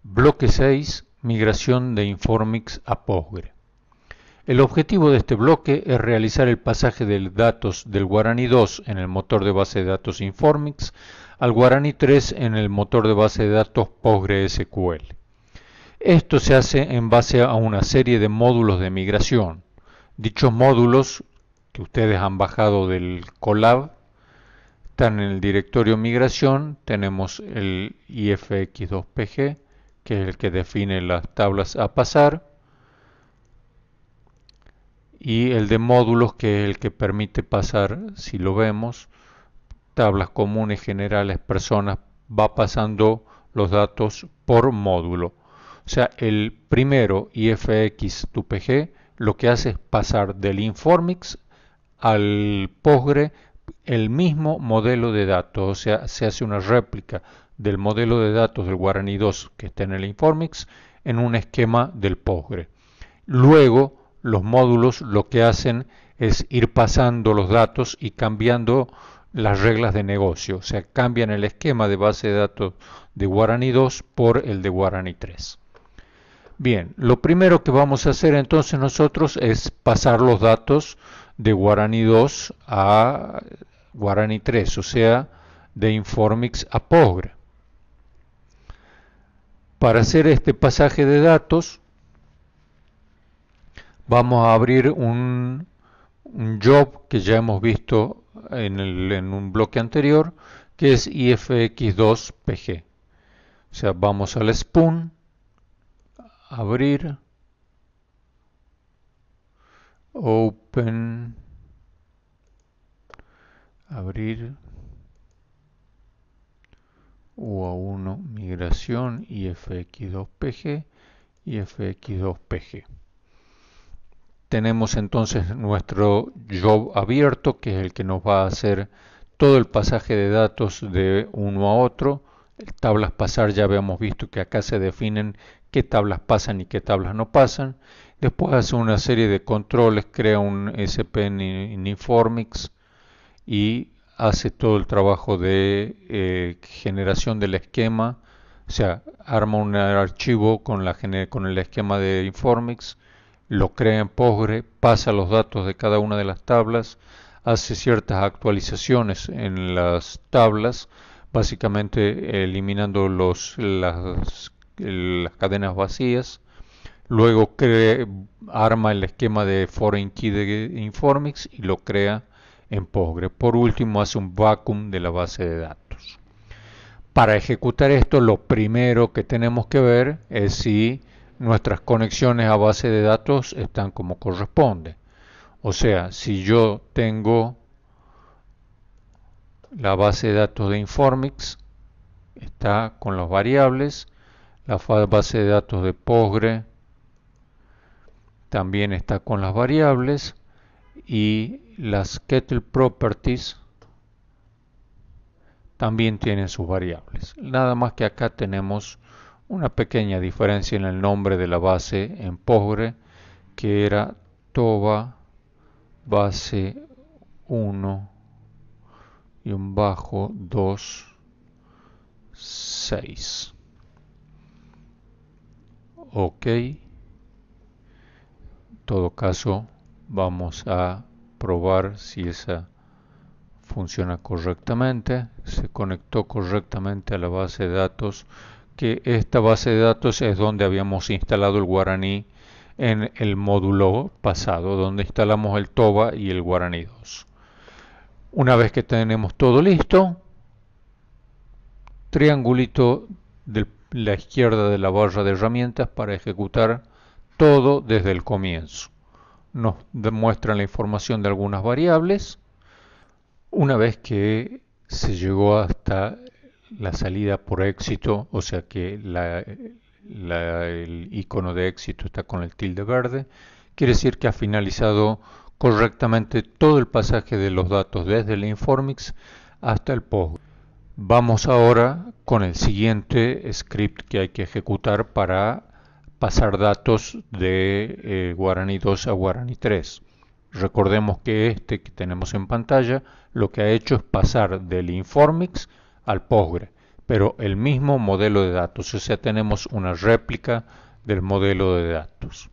Bloque 6. Migración de Informix a Postgre. El objetivo de este bloque es realizar el pasaje de datos del Guarani 2 en el motor de base de datos Informix al Guarani 3 en el motor de base de datos PostgreSQL. Esto se hace en base a una serie de módulos de migración. Dichos módulos que ustedes han bajado del Colab están en el directorio migración. Tenemos el IFX2PG, que es el que define las tablas a pasar, y el de módulos, que es el que permite pasar, si lo vemos, tablas comunes, generales, personas, va pasando los datos por módulo. O sea, el primero, IFX2PG, lo que hace es pasar del Informix al Postgre el mismo modelo de datos, o sea, se hace una réplica del modelo de datos del Guarani 2 que está en el Informix en un esquema del Postgre. Luego, los módulos lo que hacen es ir pasando los datos y cambiando las reglas de negocio, o sea, cambian el esquema de base de datos de Guarani 2 por el de Guarani 3. Bien, lo primero que vamos a hacer entonces nosotros es pasar los datos de Guarani 2 a Guarani 3, o sea, de Informix a Postgre. Para hacer este pasaje de datos, vamos a abrir un job que ya hemos visto en un bloque anterior, que es IFX2PG. O sea, vamos al Spoon, abrir, open, abrir, UA1 migración, IFX2PG, IFX2PG. Tenemos entonces nuestro job abierto, que es el que nos va a hacer todo el pasaje de datos de uno a otro. Tablas pasar, ya habíamos visto que acá se definen qué tablas pasan y qué tablas no pasan. Después hace una serie de controles, crea un SP en Informix y hace todo el trabajo de generación del esquema. O sea, arma un archivo con el esquema de Informix, lo crea en Postgre, pasa los datos de cada una de las tablas, hace ciertas actualizaciones en las tablas, básicamente eliminando las cadenas vacías. Luego arma el esquema de foreign key de Informix y lo crea en Postgre. Por último, hace un vacuum de la base de datos. Para ejecutar esto, lo primero que tenemos que ver es si nuestras conexiones a base de datos están como corresponde. O sea, si yo tengo la base de datos de Informix, está con las variables, la base de datos de Postgre también está con las variables, y las Kettle Properties también tienen sus variables. Nada más que acá tenemos una pequeña diferencia en el nombre de la base en Postgre, que era toba base 1 y un bajo 2 6. Ok. En todo caso, vamos a probar si esa funciona correctamente. Se conectó correctamente a la base de datos, que esta base de datos es donde habíamos instalado el Guarani en el módulo pasado, donde instalamos el toba y el Guarani 2. Una vez que tenemos todo listo, triangulito de la izquierda de la barra de herramientas para ejecutar todo desde el comienzo. Nos demuestran la información de algunas variables. Una vez que se llegó hasta la salida por éxito, o sea que el icono de éxito está con el tilde verde, quiere decir que ha finalizado correctamente todo el pasaje de los datos desde el Informix hasta el Postgre. Vamos ahora con el siguiente script que hay que ejecutar para pasar datos de Guarani 2 a Guarani 3. Recordemos que este que tenemos en pantalla lo que ha hecho es pasar del Informix al Postgre, pero el mismo modelo de datos, o sea, tenemos una réplica del modelo de datos.